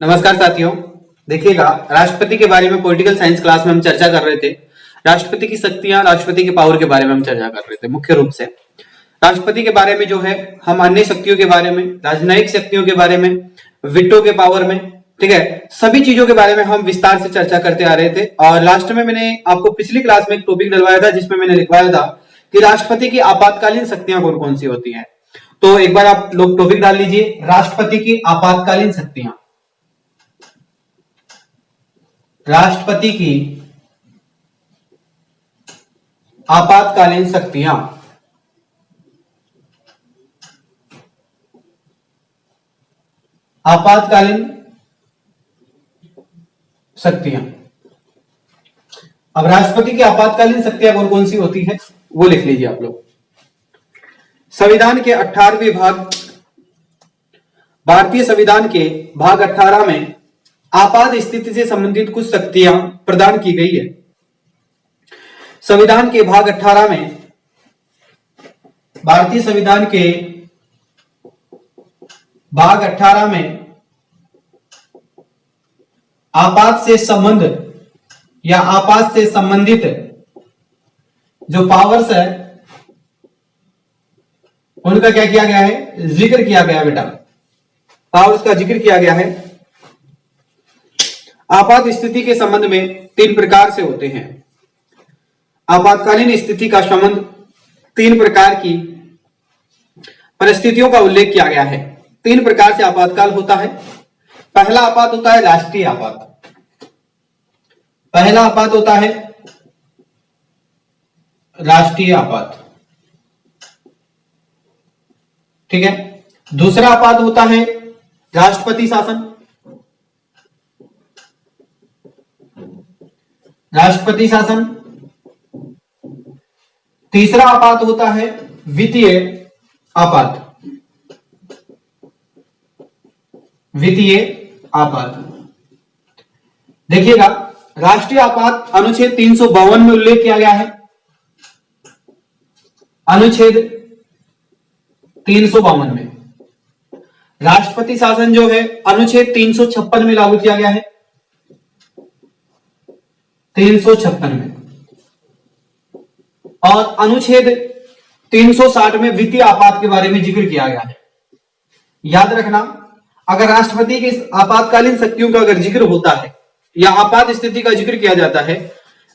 नमस्कार साथियों। देखिएगा, राष्ट्रपति के बारे में पॉलिटिकल साइंस क्लास में हम चर्चा कर रहे थे। राष्ट्रपति की शक्तियां, राष्ट्रपति के पावर के बारे में हम चर्चा कर रहे थे। मुख्य रूप से राष्ट्रपति के बारे में जो है हम अन्य शक्तियों के बारे में, राजनयिक शक्तियों के बारे में, विटो के पावर में, ठीक है, सभी चीजों के बारे में हम विस्तार से चर्चा करते आ रहे थे। और लास्ट में मैंने आपको पिछली क्लास में एक टॉपिक डलवाया था जिसमें मैंने लिखवाया था कि राष्ट्रपति की आपातकालीन शक्तियां कौन कौन सी होती हैं। तो एक बार आप लोग टॉपिक डाल लीजिए, राष्ट्रपति की आपातकालीन शक्तियां। राष्ट्रपति की आपातकालीन शक्तियां। आपातकालीन शक्तियां। अब राष्ट्रपति की आपातकालीन शक्तियां कौन कौन सी होती है वो लिख लीजिए आप लोग। संविधान के 18वें भाग, भारतीय संविधान के भाग 18 में आपात स्थिति से संबंधित कुछ शक्तियां प्रदान की गई है। संविधान के भाग 18 में, भारतीय संविधान के भाग 18 में आपात से संबंध या आपात से संबंधित जो पावर्स है उनका क्या किया गया है, जिक्र किया गया है। बेटा, पावर्स का जिक्र किया गया है। आपात स्थिति के संबंध में 3 प्रकार से होते हैं। आपातकालीन स्थिति का संबंध 3 प्रकार की परिस्थितियों का उल्लेख किया गया है। 3 प्रकार से आपातकाल होता है। पहला आपात होता है राष्ट्रीय आपात। पहला आपात होता है राष्ट्रीय आपात, ठीक है। दूसरा आपात होता है राष्ट्रपति शासन। राष्ट्रपति शासन। तीसरा आपात होता है वित्तीय आपात। वित्तीय आपात। देखिएगा, राष्ट्रीय आपात अनुच्छेद 352 में उल्लेख किया गया है। अनुच्छेद 352 में। राष्ट्रपति शासन जो है अनुच्छेद 356 में लागू किया गया है। 356 में। और अनुच्छेद 360 में वित्तीय आपात के बारे में जिक्र किया गया है। याद रखना, अगर राष्ट्रपति की आपातकालीन शक्तियों का अगर जिक्र होता है या आपात स्थिति का जिक्र किया जाता है,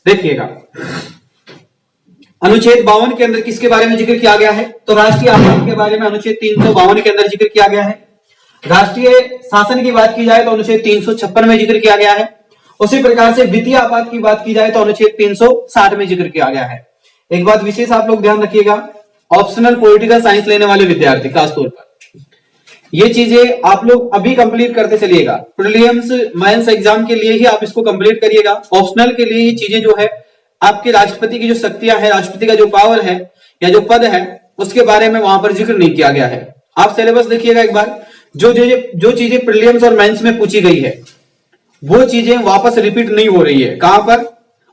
देखिएगा अनुच्छेद 52 के अंदर किसके बारे में जिक्र किया गया है, तो राष्ट्रीय आपात के बारे में अनुच्छेद 352 के अंदर जिक्र किया गया है। राष्ट्रीय शासन की बात की जाए तो अनुच्छेद 356 में जिक्र किया गया है। उसी प्रकार से वित्तीय आपात की बात की जाए तो अनुच्छेद 360 में जिक्र किया गया है। एक बात विशेष आप लोग ध्यान रखिएगा, ऑप्शनल पॉलिटिकल साइंस लेने वाले विद्यार्थी खासतौर पर ये चीजें आप लोग अभी कंप्लीट करते चलिएगा। प्रीलिम्स मेंस एग्जाम के लिए ही आप इसको कंप्लीट करिएगा। ऑप्शनल के लिए ये चीजें जो है आपके राष्ट्रपति की जो शक्तियां है, राष्ट्रपति का जो पावर है या जो पद है, उसके बारे में वहां पर जिक्र नहीं किया गया है। आप सिलेबस देखिएगा एक बार, जो चीजें प्रीलिम्स और मेंस में पूछी गई है वो चीजें वापस रिपीट नहीं हो रही है। कहां पर?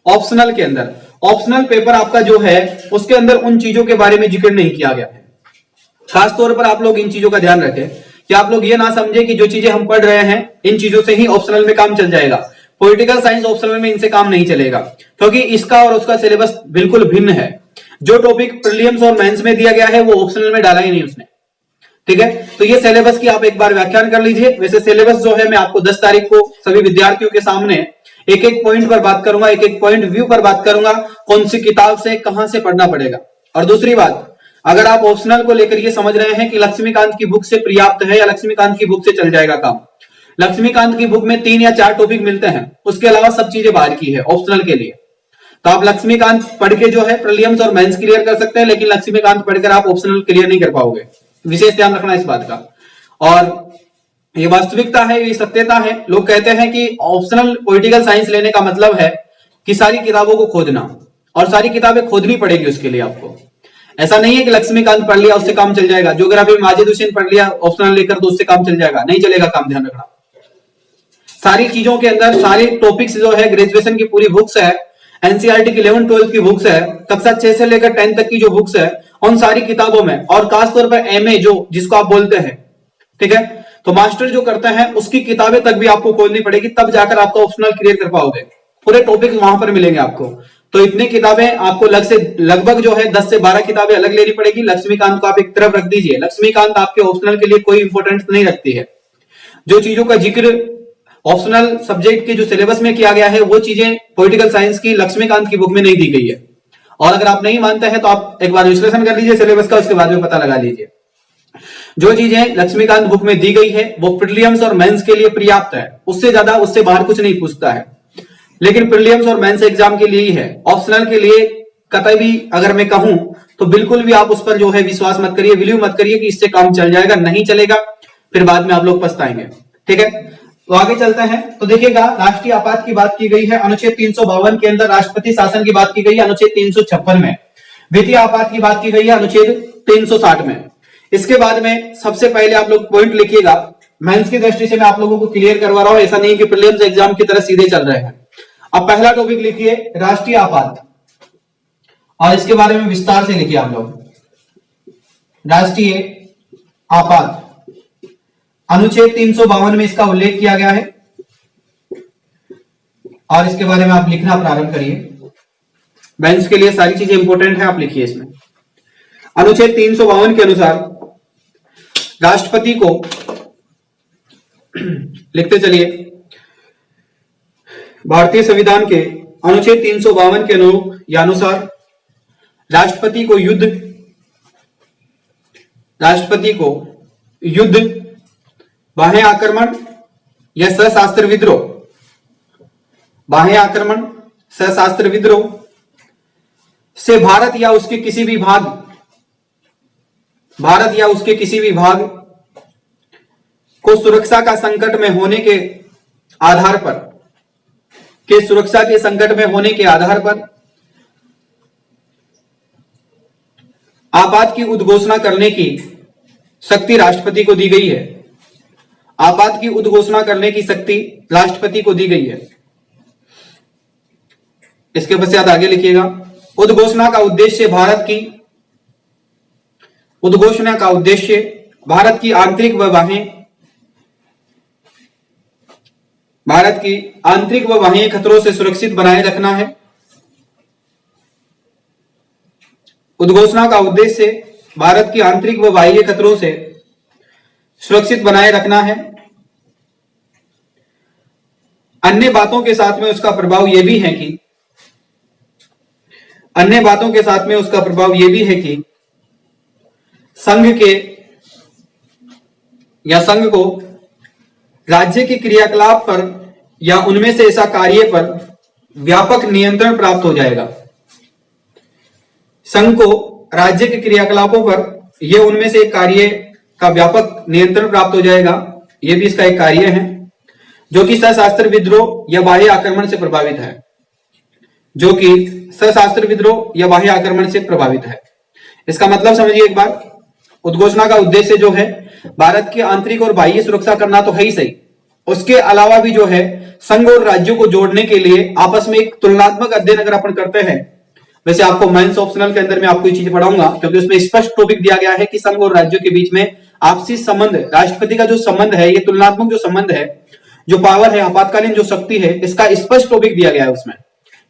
ऑप्शनल के अंदर। ऑप्शनल पेपर आपका जो है उसके अंदर उन चीजों के बारे में जिक्र नहीं किया गया है। खासतौर पर आप लोग इन चीजों का ध्यान रखें कि आप लोग ये ना समझे कि जो चीजें हम पढ़ रहे हैं इन चीजों से ही ऑप्शनल में काम चल जाएगा। पॉलिटिकल साइंस ऑप्शनल में इनसे काम नहीं चलेगा, क्योंकि इसका और उसका सिलेबस बिल्कुल भिन्न है। जो टॉपिक प्रीलिम्स और मेंस में दिया गया है वो ऑप्शनल में डाला ही नहीं उसने, ठीक है। तो ये सिलेबस की आप एक बार व्याख्यान कर लीजिए। वैसे सिलेबस जो है मैं आपको 10 तारीख को सभी विद्यार्थियों के सामने एक एक पॉइंट पर बात करूंगा, एक एक पॉइंट व्यू पर बात करूंगा, कौन सी किताब से कहां से पढ़ना पड़ेगा। और दूसरी बात, अगर आप ऑप्शनल को लेकर ये समझ रहे हैं कि लक्ष्मीकांत की बुक से पर्याप्त है या लक्ष्मीकांत की बुक से चल जाएगा काम, लक्ष्मीकांत की बुक में 3 या 4 टॉपिक मिलते हैं, उसके अलावा सब चीजें बाहर की है ऑप्शनल के लिए। तो आप लक्ष्मीकांत पढ़ के जो है प्रीलिम्स और मेंस क्लियर कर सकते हैं, लेकिन लक्ष्मीकांत पढ़कर आप ऑप्शनल क्लियर नहीं कर पाओगे। विशेष ध्यान रखना इस बात का। और ये वास्तविकता है, ये सत्यता है। लोग कहते हैं कि ऑप्शनल पॉलिटिकल साइंस लेने का मतलब है कि सारी किताबों को खोदना, और सारी किताबें खोदनी पड़ेगी उसके लिए आपको। ऐसा नहीं है कि लक्ष्मीकांत पढ़ लिया उससे काम चल जाएगा, ज्योग्राफी में माजिद हुसैन पढ़ लिया ऑप्शनल लेकर तो उससे काम चल जाएगा, नहीं चलेगा काम। ध्यान रखना, सारी चीजों के अंदर सारे टॉपिक्स जो है, ग्रेजुएशन की पूरी बुक्स है, एनसीईआरटी की 11th 12th की बुक्स है, कक्षा 6 से लेकर 10 तक की जो बुक्स है, उन सारी किताबों में, और खासतौर पर एमए जो जिसको आप बोलते हैं, ठीक है, तो मास्टर जो करता है उसकी किताबें तक भी आपको खोलनी पड़ेगी, तब जाकर आपका ऑप्शनल क्लियर कर पाओगे। पूरे टॉपिक वहां पर मिलेंगे आपको। तो इतनी किताबें आपको लगभग जो है 10 से 12 किताबें अलग लेनी पड़ेगी। लक्ष्मीकांत को आप एक तरफ रख दीजिए, लक्ष्मीकांत आपके ऑप्शनल के लिए कोई इंपोर्टेंस नहीं रखती है। जो चीजों का जिक्र ऑप्शनल सब्जेक्ट के जो सिलेबस में किया गया है वो चीजें पॉलिटिकल साइंस की लक्ष्मीकांत की बुक में नहीं दी गई है। और अगर आप नहीं मानते हैं तो आप एक बार विश्लेषण कर लीजिए सिलेबस का, उसके बाद में पता लगा लीजिए। जो चीजें लक्ष्मीकांत बुक में दी गई है वो प्रीलिम्स और मेंस के लिए पर्याप्त है, उससे ज्यादा उससे बाहर कुछ नहीं पूछता है। लेकिन प्रीलिम्स और मेंस एग्जाम के लिए ही है, ऑप्शनल के लिए कतई भी अगर मैं कहूं तो बिल्कुल भी आप उस पर जो है विश्वास मत करिए, बिलीव मत करिए कि इससे काम चल जाएगा, नहीं चलेगा, फिर बाद में आप लोग पछताएंगे। ठीक है, तो आगे चलते हैं। तो देखिएगा, राष्ट्रीय आपात की बात की गई है अनुच्छेद 352 के अंदर, राष्ट्रपति शासन की बात की गई है अनुच्छेद 356 में, वित्तीय आपात की बात की गई है अनुच्छेद 360 में। इसके बाद में सबसे पहले आप लोग पॉइंट लिखिएगा, मेंस की दृष्टि से मैं आप लोगों को क्लियर करवा रहा हूं, ऐसा नहीं कि प्रीलिम्स एग्जाम की तरह सीधे चल रहे हैं। अब पहला टॉपिक लिखिए राष्ट्रीय आपात, और इसके बारे में विस्तार से लिखिए आप लोग। राष्ट्रीय आपात अनुच्छेद 352 में इसका उल्लेख किया गया है, और इसके बारे में आप लिखना प्रारंभ करिए। बेंच के लिए सारी चीजें इंपॉर्टेंट है, आप लिखिए इसमें। अनुच्छेद 352 के अनुसार राष्ट्रपति को लिखते चलिए, भारतीय संविधान के अनुच्छेद 352 के अनुसार राष्ट्रपति को युद्ध, बाह्य आक्रमण या सशस्त्र विद्रोह, बाह्य आक्रमण सशस्त्र विद्रोह से भारत या उसके किसी भी भाग को सुरक्षा का संकट में होने के आधार पर आपात की उद्घोषणा करने की शक्ति राष्ट्रपति को दी गई है। आपात की उद्घोषणा करने की शक्ति राष्ट्रपति को दी गई है। इसके पश्चात आगे लिखिएगा, उद्घोषणा का उद्देश्य भारत की आंतरिक व बाह्य खतरों से सुरक्षित बनाए रखना है। उद्घोषणा का उद्देश्य भारत की आंतरिक व बाह्य खतरों से सुरक्षित बनाए रखना है। अन्य बातों के साथ में उसका प्रभाव यह भी है कि संघ को राज्य के क्रियाकलाप पर या उनमें से ऐसा कार्य पर व्यापक नियंत्रण प्राप्त हो जाएगा। संघ को राज्य के क्रियाकलापों पर यह उनमें से एक कार्य का व्यापक नियंत्रण प्राप्त हो जाएगा। यह भी इसका एक कार्य है जो कि सशस्त्र विद्रोह या बाह्य आक्रमण से प्रभावित है। इसका मतलब समझिए एक बार, उद्घोषणा का उद्देश्य जो है भारत की आंतरिक और बाह्य सुरक्षा करना तो है ही सही, उसके अलावा भी जो है संघ और राज्यों को जोड़ने के लिए आपस में एक तुलनात्मक अध्ययन अगर अपन करते हैं, वैसे आपको मेंस ऑप्शनल के अंदर में आपको ये चीज पढ़ाऊंगा क्योंकि उसमें स्पष्ट टॉपिक दिया गया है कि संघ और राज्यों के बीच में आपसी संबंध, राष्ट्रपति का जो संबंध है, ये तुलनात्मक जो संबंध है, जो पावर है, आपातकालीन जो शक्ति है, इसका स्पष्ट टॉपिक दिया गया है उसमें।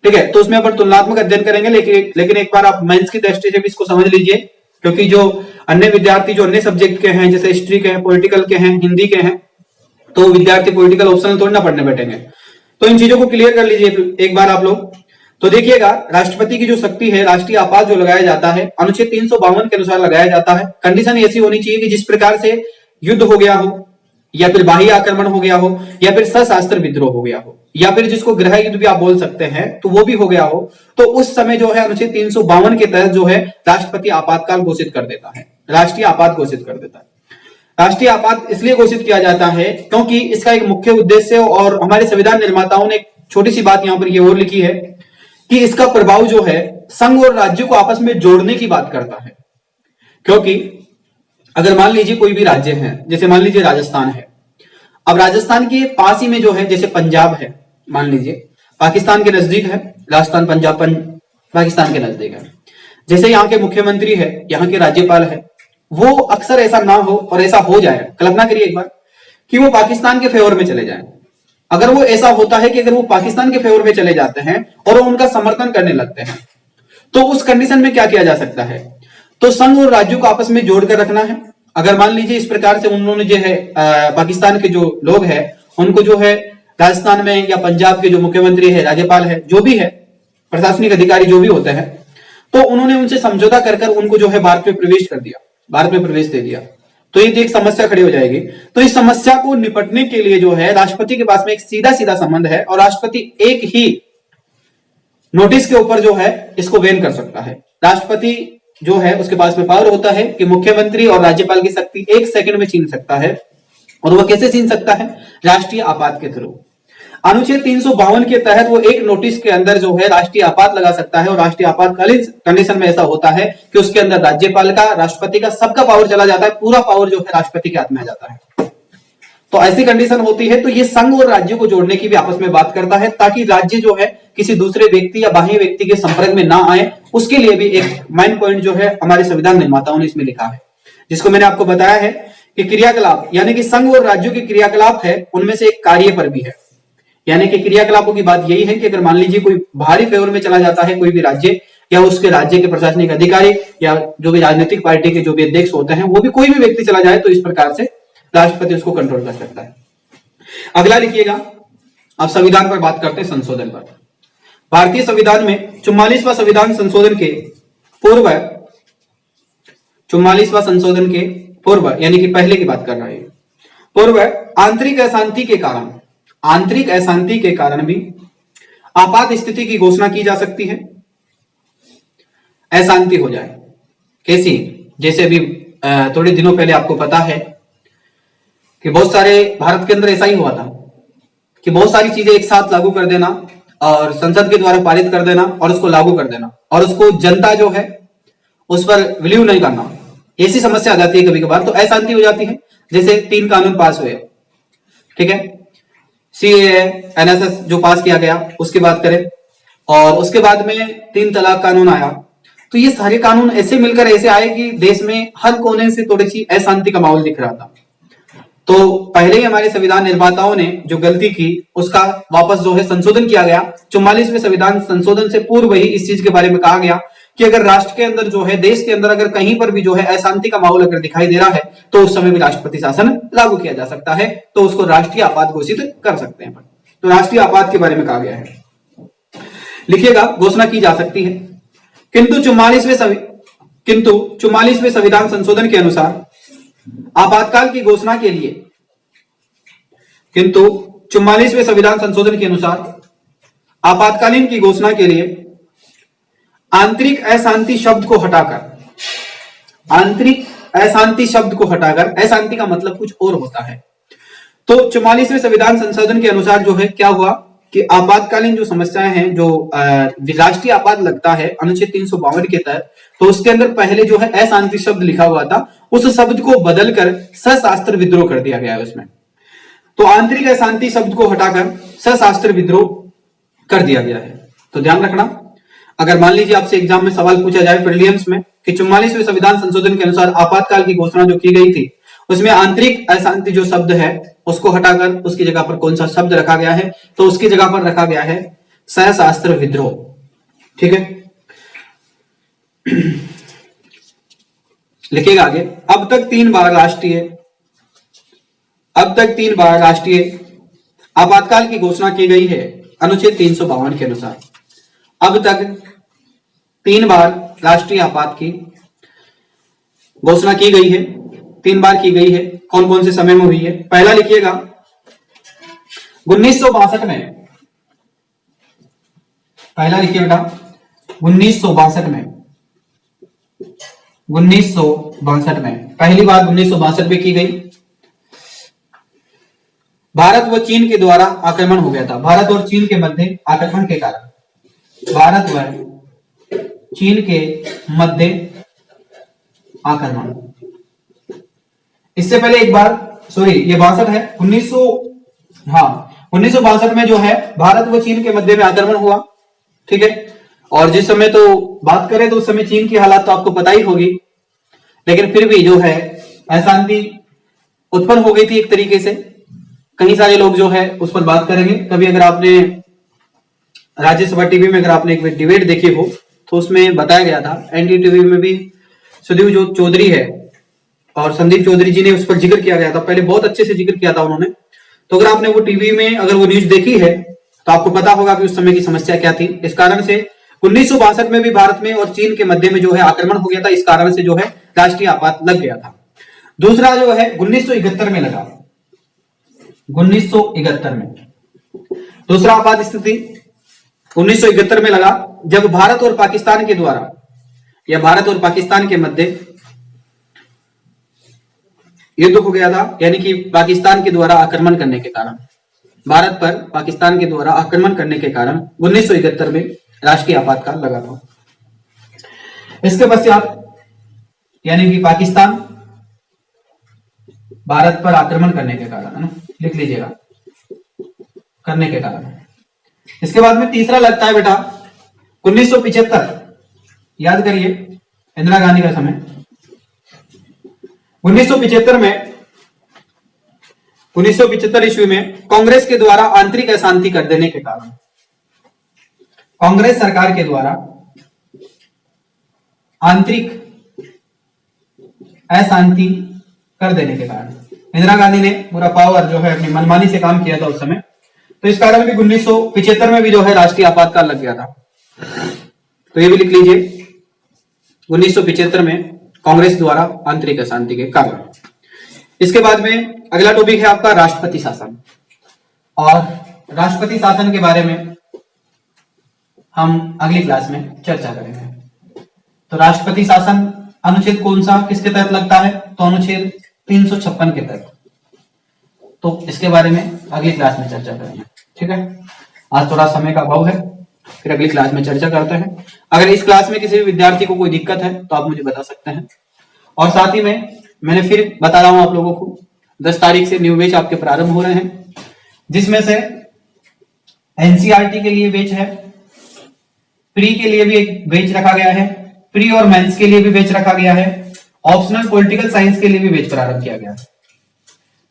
ठीक है, तो उसमें अपन तुलनात्मक अध्ययन करेंगे, लेकिन एक बार आप मेंस की दृष्टि से भी इसको समझ लीजिए, क्योंकि जो अन्य विद्यार्थी जो अन्य सब्जेक्ट के हैं, जैसे हिस्ट्री के हैं, पॉलिटिकल के हैं, हिंदी के हैं, तो विद्यार्थी पॉलिटिकल ऑप्शनल थोड़ी ना पढ़ने बैठेंगे। तो इन चीजों को क्लियर कर लीजिए एक बार आप लोग। तो देखिएगा, राष्ट्रपति की जो शक्ति है, राष्ट्रीय आपात जो लगाया जाता है अनुच्छेद 352 के अनुसार लगाया जाता है। कंडीशन ऐसी होनी चाहिए कि जिस प्रकार से युद्ध हो गया हो, या फिर बाह्य आक्रमण हो गया हो, या फिर सशस्त्र विद्रोह हो गया हो, या फिर जिसको गृह युद्ध भी आप बोल सकते हैं, तो वो भी हो गया हो, तो उस समय जो है अनुच्छेद 352 के तहत जो है राष्ट्रपति आपातकाल घोषित कर देता है, राष्ट्रीय आपात घोषित कर देता है। राष्ट्रीय आपात इसलिए घोषित किया जाता है क्योंकि इसका एक मुख्य उद्देश्य, और हमारे संविधान निर्माताओं ने एक छोटी सी बात यहां पर ये और लिखी है कि इसका प्रभाव जो है संघ और राज्यों को आपस में जोड़ने की बात करता है। क्योंकि अगर मान लीजिए कोई भी राज्य है, जैसे मान लीजिए राजस्थान है, अब राजस्थान के पास ही में जो है जैसे पंजाब है, मान लीजिए पाकिस्तान के नजदीक है राजस्थान, पंजाब पाकिस्तान के नजदीक है। जैसे यहाँ के मुख्यमंत्री है, यहाँ के राज्यपाल है, वो अक्सर ऐसा ना हो और ऐसा हो जाए, कल्पना करिए एक बार कि वो पाकिस्तान के फेवर में चले जाएं। अगर वो ऐसा होता है कि अगर वो पाकिस्तान के फेवर में चले जाते हैं और वो उनका समर्थन करने लगते हैं, तो उस कंडीशन में क्या किया जा सकता है? तो संघ और राज्यों को आपस में जोड़कर रखना है। अगर मान लीजिए इस प्रकार से उन्होंने जो है पाकिस्तान के जो लोग हैं उनको जो है राजस्थान में या पंजाब के जो मुख्यमंत्री है, राज्यपाल है, जो भी है, प्रशासनिक अधिकारी जो भी होते हैं, तो उन्होंने उनसे समझौता कर उनको जो है भारत में प्रवेश कर दिया, भारत में प्रवेश दे दिया, तो ये एक समस्या खड़ी हो जाएगी। तो इस समस्या को निपटने के लिए जो है राष्ट्रपति के पास में एक सीधा सीधा संबंध है और राष्ट्रपति एक ही नोटिस के ऊपर जो है इसको बैन कर सकता है। राष्ट्रपति जो है उसके पास में पावर होता है कि मुख्यमंत्री और राज्यपाल की शक्ति एक सेकंड में छीन सकता है। और वह कैसे छीन सकता है? राष्ट्रीय आपात के थ्रू। अनुच्छेद 352 के तहत वो एक नोटिस के अंदर जो है राष्ट्रीय आपात लगा सकता है और राष्ट्रीय आपातकालीन कंडीशन में ऐसा होता है कि उसके अंदर राज्यपाल का, राष्ट्रपति का, सबका पावर चला जाता है, पूरा पावर जो है राष्ट्रपति के हाथ में आ जाता है। तो ऐसी कंडीशन होती है। तो ये संघ और राज्यों को जोड़ने की भी आपस में बात करता है ताकि राज्य जो है किसी दूसरे व्यक्ति या बाह्य व्यक्ति के संपर्क में ना आए। उसके लिए भी एक मेन पॉइंट जो है हमारे संविधान निर्माताओं ने इसमें लिखा है, जिसको मैंने आपको बताया है कि क्रियाकलाप यानी कि संघ और राज्यों के क्रियाकलाप है, उनमें से एक कार्य पर भी है। यानी कि क्रियाकलापों की बात यही है कि अगर मान लीजिए कोई भारी फेवर में चला जाता है कोई भी राज्य या उसके राज्य के प्रशासनिक अधिकारी या जो भी राजनीतिक पार्टी के जो भी अध्यक्ष होते हैं, वो भी कोई भी व्यक्ति चला जाए तो इस प्रकार से राष्ट्रपति उसको कंट्रोल कर सकता है। अगला लिखिएगा, अब संविधान पर बात करते हैं, संशोधन पर। भारतीय संविधान में 44वां संविधान संशोधन के पूर्व, 44वां संशोधन के पूर्व यानी कि पहले की बात कर रहा है, पूर्व आंतरिक अशांति के कारण, आंतरिक अशांति के कारण भी आपात स्थिति की घोषणा की जा सकती है। अशांति हो जाए कैसी? जैसे अभी थोड़े दिनों पहले आपको पता है कि बहुत सारे भारत के अंदर ऐसा ही हुआ था कि बहुत सारी चीजें एक साथ लागू कर देना और संसद के द्वारा पारित कर देना और उसको लागू कर देना और उसको जनता जो है उस पर बिलीव नहीं करना, ऐसी समस्या आ जाती है कभी कभार। तो अशांति हो जाती है। जैसे 3 कानून पास हुए, ठीक है, सीएए, एनएसएस जो पास किया गया उसकी बात करें, और उसके बाद में 3 तलाक कानून आया। तो ये सारे कानून ऐसे मिलकर ऐसे आए कि देश में हर कोने से थोड़ी सी अशांति का माहौल दिख रहा था। तो पहले ही हमारे संविधान निर्माताओं ने जो गलती की उसका वापस जो है संशोधन किया गया। 44वें संविधान संशोधन से पूर्व ही इस चीज के बारे में कहा गया कि अगर राष्ट्र के अंदर जो है, देश के अंदर अगर कहीं पर भी जो है अशांति का माहौल अगर दिखाई दे रहा है तो उस समय भी राष्ट्रपति शासन लागू किया जा सकता है, तो उसको राष्ट्रीय आपात घोषित कर सकते हैं। तो राष्ट्रीय आपात के बारे में कहा गया है। लिखिएगा, घोषणा की जा सकती है, किंतु 44वें संविधान संशोधन के अनुसार आपातकाल की घोषणा के लिए, किंतु 44वें संविधान संशोधन के अनुसार आपातकालीन की घोषणा के लिए आंतरिक अशांति शब्द को हटाकर, आंतरिक अशांति शब्द को हटाकर, अशांति का मतलब कुछ और होता है। तो 44वें संविधान संशोधन के अनुसार जो है क्या हुआ कि आपातकालीन जो समस्याएं हैं, जो राष्ट्रीय आपात लगता है अनुच्छेद 352 के तहत, तो उसके अंदर पहले जो है अशांति शब्द लिखा हुआ था, उस शब्द को बदलकर सशस्त्र विद्रोह कर दिया गया है उसमें। तो आंतरिक अशांति शब्द को हटाकर सशस्त्र विद्रोह कर दिया गया है। तो ध्यान रखना, अगर मान लीजिए आपसे एग्जाम में सवाल पूछा जाए प्रीलिम्स में कि 44वें संविधान संशोधन के अनुसार आपातकाल की घोषणा जो की गई थी उसमें आंतरिक अशांति जो शब्द है उसको हटाकर उसकी जगह पर कौन सा शब्द रखा गया है, तो उसकी जगह पर रखा गया है सशस्त्र विद्रोह। ठीक है, लिखिएगा आगे, अब तक 3 बार राष्ट्रीय आपातकाल की घोषणा की गई है अनुच्छेद 352 के अनुसार। अब तक 3 बार राष्ट्रीय आपात की घोषणा की गई है, 3 बार की गई है। कौन कौन से समय में हुई है? पहला लिखिएगा 1962 में, पहला लिखिए बेटा 1962 में, 1962 में पहली बार 1962 में की गई। भारत व चीन के द्वारा आक्रमण हो गया था, भारत और चीन के मध्य आक्रमण के कारण, भारत व चीन के मध्य आक्रमण। इससे पहले एक बार, सॉरी ये 62 है, 1962 में जो है भारत व चीन के मध्य में आक्रमण हुआ। ठीक है, और जिस समय तो बात करें तो उस समय चीन की हालात तो आपको पता ही होगी, लेकिन फिर भी जो है अशांति उत्पन्न हो गई थी एक तरीके से। कई सारे लोग जो है उस पर बात करेंगे। कभी अगर आपने राज्यसभा टीवी में अगर आपने एक डिबेट देखी हो तो उसमें बताया गया था, एनडीटीवी में भी सुदीप जो चौधरी है और संदीप चौधरी जी ने उस पर जिक्र किया गया था, पहले बहुत अच्छे से जिक्र किया था उन्होंने। तो अगर आपने वो टीवी में अगर वो न्यूज देखी है तो आपको पता होगा कि उस समय की समस्या क्या थी। इस कारण से 1962 में भी भारत में और चीन के मध्य में जो है आक्रमण हो गया था, इस कारण से जो है राष्ट्रीय आपात लग गया था। दूसरा जो है 1971 में लगा, 1971 में दूसरा आपात स्थिति 1971 में लगा, जब भारत और पाकिस्तान के द्वारा या भारत और पाकिस्तान के मध्य युद्ध हो गया था, यानी कि पाकिस्तान के द्वारा आक्रमण करने के कारण, भारत पर पाकिस्तान के द्वारा आक्रमण करने के कारण 1971 में राष्ट्रीय आपातकाल लगा था। इसके पश्चात यानी कि पाकिस्तान भारत पर आक्रमण करने के कारण, है ना, लिख लीजिएगा, करने के कारण। इसके बाद में तीसरा लगता है बेटा 1975, याद करिए इंदिरा गांधी का समय। 1975 ईस्वी में कांग्रेस के द्वारा आंतरिक अशांति कर देने के कारण, कांग्रेस सरकार के द्वारा आंतरिक अशांति कर देने के कारण इंदिरा गांधी ने पूरा पावर जो है अपनी मनमानी से काम किया था उस समय, तो इस कारण भी 1975 में भी जो है राष्ट्रीय आपातकाल लग गया था। तो ये भी लिख लीजिए 1975 में कांग्रेस द्वारा आंतरिक अशांति के कारण। इसके बाद में अगला टॉपिक है आपका राष्ट्रपति शासन, और राष्ट्रपति शासन के बारे में हम अगली क्लास में चर्चा करेंगे। तो राष्ट्रपति शासन अनुच्छेद कौन सा किसके तहत लगता है, तो अनुच्छेद 356 के तहत। तो इसके बारे में अगली क्लास में चर्चा करेंगे, ठीक है। आज थोड़ा समय का अभाव है, फिर अगली क्लास में चर्चा करते हैं। अगर इस क्लास में किसी भी विद्यार्थी को कोई दिक्कत है तो आप मुझे बता सकते हैं। और साथ ही में मैंने फिर बता रहा हूं आप लोगों को 10 तारीख से न्यू बैच आपके प्रारंभ हो रहे हैं, जिसमें से एनसीईआरटी के लिए बैच है, प्री के लिए भी एक बैच रखा गया है, प्री और मेंस के लिए भी बैच रखा गया है, ऑप्शनल पॉलिटिकल साइंस के लिए भी बैच प्रारंभ किया गया है।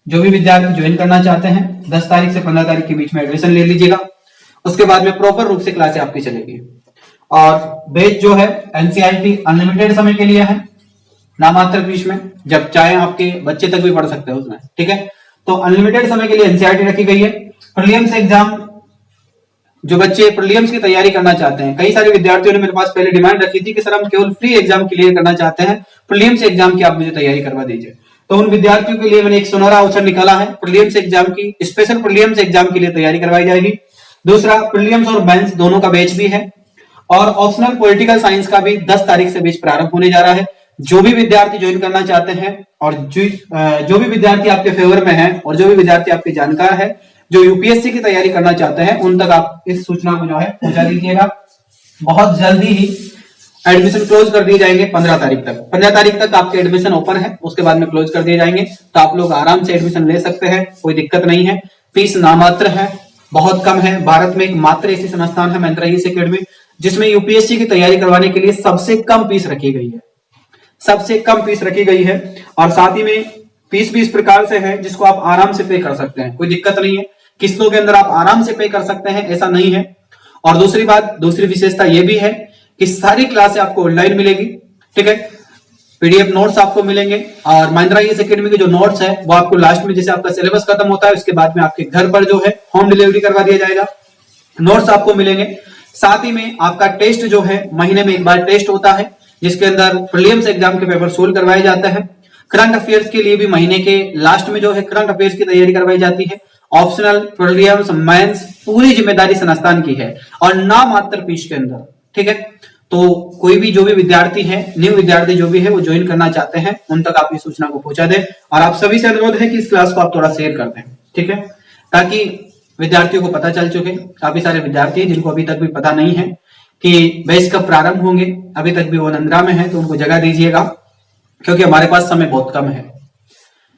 जो भी विद्यार्थी ज्वाइन करना चाहते हैं 10 तारीख से 15 तारीख के बीच में एडमिशन ले लीजिएगा। उसके बाद में प्रॉपर रूप से क्लासें आपकी चलेगी। और बैच जो है एनसीईआरटी अनलिमिटेड समय के लिए है, नामात्र फीस में, जब चाहे आपके बच्चे तक भी पढ़ सकते हैं उसमें, ठीक है। तो अनलिमिटेड समय के लिए एनसीईआरटी रखी गई है। प्रीलिम्स एग्जाम, जो बच्चे प्रीलिम्स की तैयारी करना चाहते हैं, कई सारे विद्यार्थियों ने मेरे पास पहले डिमांड रखी थी कि सर हम केवल फ्री एग्जाम क्लियर करना चाहते हैं, प्रीलिम्स एग्जाम की आप मुझे तैयारी करवा दीजिए। तो उन विद्यार्थियों के लिए मैंने एक सुनहरा अवसर निकाला है, प्रीलिम्स एग्जाम की, स्पेशल प्रीलिम्स एग्जाम के लिए तैयारी करवाई जाएगी। दूसरा प्रीलिम्स और मेंस दोनों का बैच भी है, और ऑप्शनल पॉलिटिकल साइंस का भी 10 तारीख से बैच प्रारंभ होने जा रहा है। जो भी विद्यार्थी ज्वाइन करना चाहते हैं और जो भी विद्यार्थी आपके फेवर में है और जो भी विद्यार्थी आपके जानकार है, जो यूपीएससी की तैयारी करना चाहते हैं, उन तक आप इस सूचना को जो है पहुंचा दीजिएगा। बहुत जल्दी ही एडमिशन क्लोज कर दिए जाएंगे 15 तारीख तक। 15 तारीख तक आपके एडमिशन ओपन है, उसके बाद में क्लोज कर दिए जाएंगे। तो आप लोग आराम से एडमिशन ले सकते हैं, कोई दिक्कत नहीं है। फीस नामात्र है, बहुत कम है। भारत में एक मात्र ऐसी संस्थान है मंत्रा ईस एकेडमी, जिसमें यूपीएससी की तैयारी करवाने के लिए सबसे कम फीस रखी गई है, सबसे कम फीस रखी गई है। और साथ ही में फीस भी इस प्रकार से है जिसको आप आराम से पे कर सकते हैं, कोई दिक्कत नहीं है। किस्तों के अंदर आप आराम से पे कर सकते हैं, ऐसा नहीं है। और दूसरी बात, दूसरी विशेषता यह भी है कि सारी क्लासें आपको ऑनलाइन मिलेगी, ठीक है। पीडीएफ नोट्स आपको मिलेंगे, और महिंद्रा ईस एकेडमी के जो नोट्स है वो आपको लास्ट में, जैसे आपका सिलेबस खत्म होता है उसके बाद में आपके घर पर जो है होम डिलीवरी करवा दिया जाएगा, नोट्स आपको मिलेंगे। साथ ही में आपका टेस्ट जो है महीने में एक बार टेस्ट होता है, जिसके अंदर प्रीलिम्स एग्जाम के पेपर सोल्व करवाए जाते हैं। करंट अफेयर्स के लिए भी महीने के लास्ट में जो है करंट अफेयर्स की तैयारी करवाई जाती है। ऑप्शनल, प्रीलिम्स, मेंस पूरी जिम्मेदारी संस्थान की है और नामात्र फीस के अंदर, ठीक है। तो कोई भी जो भी विद्यार्थी है, न्यू विद्यार्थी जो भी है वो ज्वाइन करना चाहते हैं, उन तक आप इस सूचना को पहुंचा दें। और आप सभी से अनुरोध है कि इस क्लास को आप थोड़ा शेयर कर दें, ठीक है, ताकि विद्यार्थियों को पता चल चुके। काफी सारे विद्यार्थी हैं जिनको अभी तक भी पता नहीं है कि बैच कब प्रारंभ होंगे, अभी तक भी वो निंद्रा में है, तो उनको जगह दीजिएगा, क्योंकि हमारे पास समय बहुत कम है,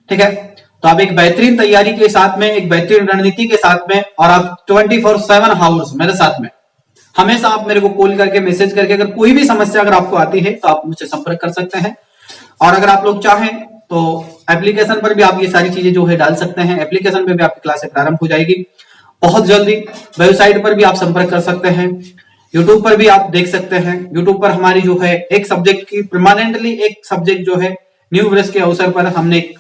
ठीक है। तो आप एक बेहतरीन तैयारी के साथ में, एक बेहतरीन रणनीति के साथ में, और आप 24/7 हाउस मेरे साथ में, हमेशा आप मेरे को कॉल करके, मैसेज करके, अगर कोई भी समस्या अगर आपको आती है तो आप मुझसे संपर्क कर सकते हैं। और अगर आप लोग चाहें तो एप्लीकेशन पर भी आप ये सारी चीजें जो है डाल सकते हैं। एप्लीकेशन पे भी आपकी क्लासेस प्रारंभ हो जाएगी बहुत जल्दी। वेबसाइट पर भी आप संपर्क कर सकते हैं, यूट्यूब पर भी आप देख सकते हैं। यूट्यूब पर हमारी जो है एक सब्जेक्ट की परमानेंटली एक सब्जेक्ट जो है न्यू वर्ष के अवसर पर हमने एक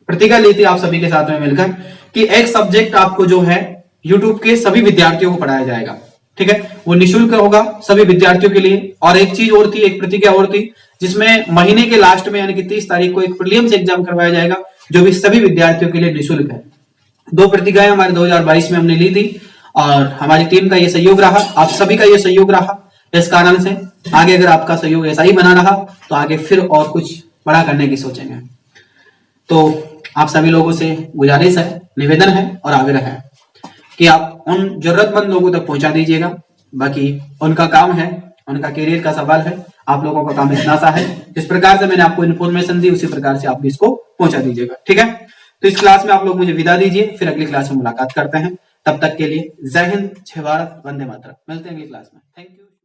प्रतिज्ञा ली थी आप सभी के साथ में मिलकर कि एक सब्जेक्ट आपको जो है यूट्यूब के सभी विद्यार्थियों को पढ़ाया जाएगा, ठीक है, वो निःशुल्क होगा सभी विद्यार्थियों के लिए। और एक चीज और थी, एक प्रतिज्ञा और थी, जिसमें महीने के लास्ट में यानी कि 30 तारीख को एक प्रीलिम्स एग्जाम करवाया जाएगा जो भी सभी विद्यार्थियों के लिए निःशुल्क है। 2 प्रतिज्ञाएं हमारे 2022 में हमने ली थी और हमारी टीम का ये सहयोग रहा, आप सभी का ये सहयोग रहा। इस कारण से आगे अगर आपका सहयोग ऐसा ही बना रहा तो आगे फिर और कुछ बड़ा करने की सोचेंगे। तो आप सभी लोगों से गुजारिश है, निवेदन है और आग्रह है कि आप उन जरूरतमंद लोगों तक पहुंचा दीजिएगा। बाकी उनका काम है, उनका करियर का सवाल है, आप लोगों का काम इतना सा है। जिस प्रकार से मैंने आपको इन्फॉर्मेशन दी उसी प्रकार से आप भी इसको पहुंचा दीजिएगा, ठीक है। तो इस क्लास में आप लोग मुझे विदा दीजिए, फिर अगली क्लास में मुलाकात करते हैं। तब तक के लिए जय हिंद, जय भारत, वंदे मातरम। मिलते हैं अगली क्लास में। Thank you.